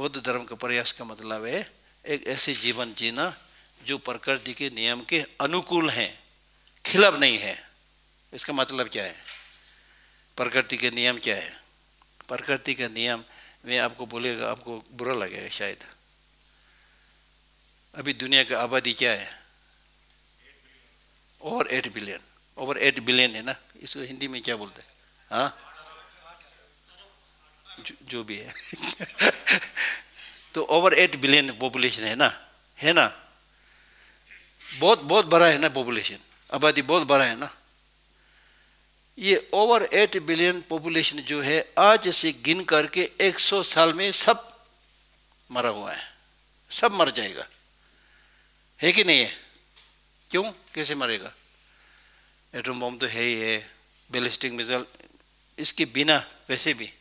बौद्ध धर्म का प्रयास का मतलब है एक ऐसे जीवन जीना जो प्रकृति के नियम के अनुकूल हैं, खिलाफ नहीं है। इसका मतलब क्या है? प्रकृति के नियम क्या है? प्रकृति का नियम मैं आपको बोलेगा, आपको बुरा लगेगा शायद। अभी दुनिया की आबादी क्या है? Over 8 billion. ओवर 8 बिलियन है ना, इसको हिंदी में क्या बोलते हैं? हाँ, जो भी है तो ओवर 8 बिलियन पॉपुलेशन है ना, है ना? बहुत बहुत बड़ा है ना पॉपुलेशन, आबादी बहुत बड़ा है ना। ये ओवर 8 बिलियन पॉपुलेशन जो है आज से गिन करके 100 साल में सब मरा हुआ है, सब मर जाएगा, है कि नहीं है? क्यों, कैसे मरेगा? एटम बम तो है ही है, बैलिस्टिक मिसाइल, इसके बिना वैसे भी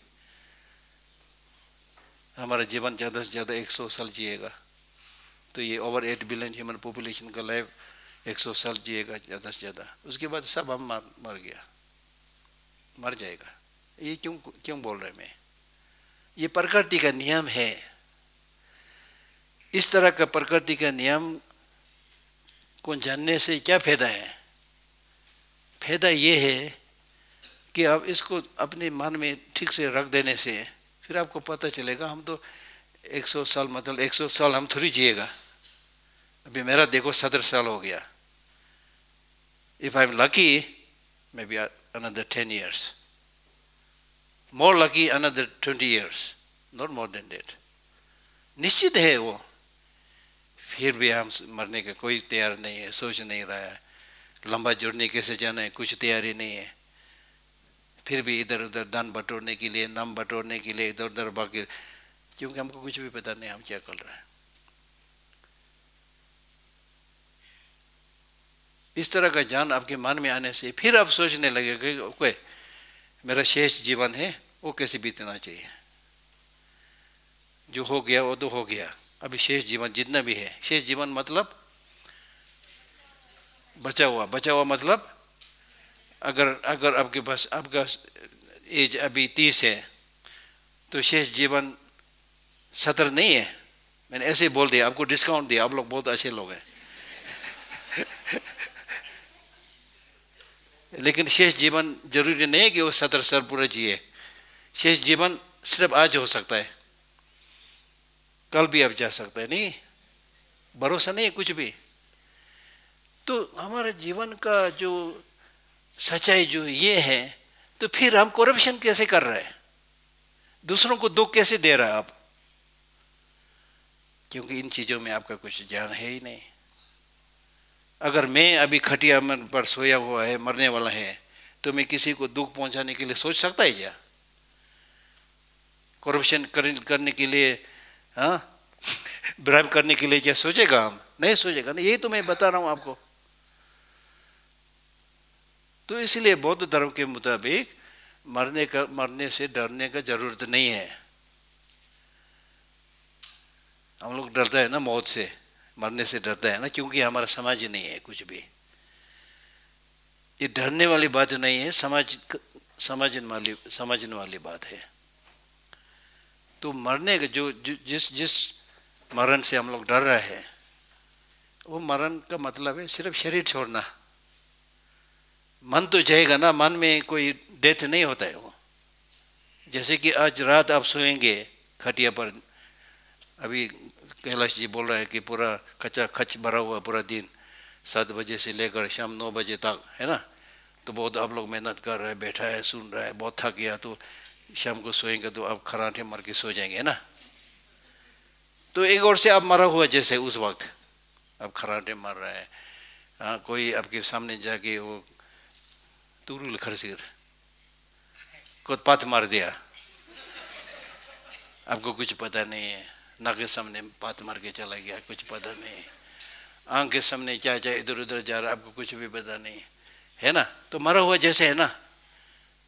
हमारा जीवन ज़्यादा से ज़्यादा 100 साल जिएगा। तो ये ओवर 8 बिलियन ह्यूमन पॉपुलेशन का लाइफ 100 साल जिएगा ज़्यादा से ज़्यादा, उसके बाद सब हम मर गया, मर जाएगा। ये क्यों क्यों बोल रहे हैं मैं? ये प्रकृति का नियम है। इस तरह का प्रकृति का नियम को जानने से क्या फायदा है? फायदा ये है कि आप इसको अपने मन में ठीक से रख देने से फिर आपको पता चलेगा हम तो 100 साल, मतलब 100 साल हम थोड़ी जिएगा। अभी मेरा देखो 17 साल हो गया। If I am lucky may be another 10 years, more lucky another 20 years, not more than that। निश्चित है वो, फिर भी हम मरने का कोई तैयार नहीं है, सोच नहीं रहा है। लंबा जर्नी कैसे जाना है कुछ तैयारी नहीं है, फिर भी इधर उधर धन बटोरने के लिए, नाम बटोरने के लिए इधर उधर भागे, क्योंकि हमको कुछ भी पता नहीं हम क्या कर रहे हैं। इस तरह का ज्ञान आपके मन में आने से फिर आप सोचने लगे कि कोई मेरा शेष जीवन है वो कैसे बीतना चाहिए। जो हो गया वो तो हो गया, अभी शेष जीवन जितना भी है, शेष जीवन मतलब बचा हुआ मतलब अगर आपके पास, आपका एज अभी 30 है तो शेष जीवन 70 नहीं है। मैंने ऐसे ही बोल दिया, आपको डिस्काउंट दिया, आप लोग बहुत अच्छे लोग हैं लेकिन शेष जीवन जरूरी नहीं है कि वो 70 साल पूरा जिए। शेष जीवन सिर्फ आज हो सकता है, कल भी आप जा सकता है, नहीं भरोसा नहीं है कुछ भी। तो हमारे जीवन का जो सच्चाई जो ये है, तो फिर हम करप्शन कैसे कर रहे हैं, दूसरों को दुख कैसे दे रहा है आप? क्योंकि इन चीजों में आपका कुछ ज्ञान है ही नहीं। अगर मैं अभी खटिया पर सोया हुआ है, मरने वाला है, तो मैं किसी को दुख पहुंचाने के लिए सोच सकता है क्या? करप्शन करने के लिए, हाँ ब्राइब करने के लिए क्या सोचेगा? हम नहीं सोचेगा ना। यही तो मैं बता रहा हूं आपको। तो इसलिए बौद्ध धर्म के मुताबिक मरने से डरने का जरूरत नहीं है। हम लोग डरता है ना मौत से, मरने से डरता है ना, क्योंकि हमारा समाज नहीं है कुछ भी। ये डरने वाली बात नहीं है, समझने वाली बात है। तो मरने का जो जिस मरण से हम लोग डर रहे हैं, वो मरण का मतलब है सिर्फ शरीर छोड़ना। मन तो जाएगा ना, मन में कोई डेथ नहीं होता है वो। जैसे कि आज रात आप सोएंगे खटिया पर, अभी कैलाश जी बोल रहा है कि पूरा खचा खच भरा हुआ पूरा दिन, 7 बजे से लेकर शाम 9 बजे तक, है ना। तो बहुत आप लोग मेहनत कर रहे हैं, बैठा है, सुन रहा है, बहुत थक गया, तो शाम को सोएंगे तो आप खराटे मर के सो जाएंगे, है ना। तो एक और से आप मरा हुआ जैसे उस वक्त आप खराटे मर रहा है। हाँ, कोई आपके सामने जाके वो तुरुल खरसीर को पाथ मार दिया, आपको कुछ पता नहीं है। नाक के सामने पाथ मार के चला गया, कुछ पता नहीं। आंख के सामने क्या क्या इधर उधर जा रहा, आपको कुछ भी पता नहीं, है ना। तो मरा हुआ जैसे है ना,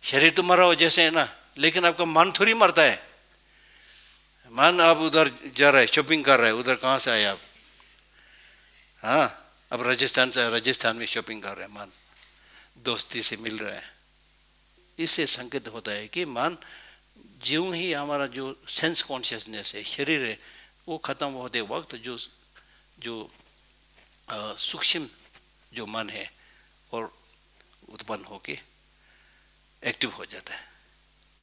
शरीर तो मरा हुआ जैसे है ना, लेकिन आपका मन थोड़ी मरता है। मन आप उधर जा रहा है, शॉपिंग कर रहा है, उधर कहाँ से आए आप? हाँ, अब राजस्थान से, राजस्थान में शॉपिंग कर रहे हैं, मन दोस्ती से मिल रहा है। इससे संकेत होता है कि मन ज्यों ही हमारा जो सेंस कॉन्शियसनेस है, शरीर है, वो खत्म होते वक्त जो जो सूक्ष्म जो मन है और उत्पन्न होके एक्टिव हो जाता है।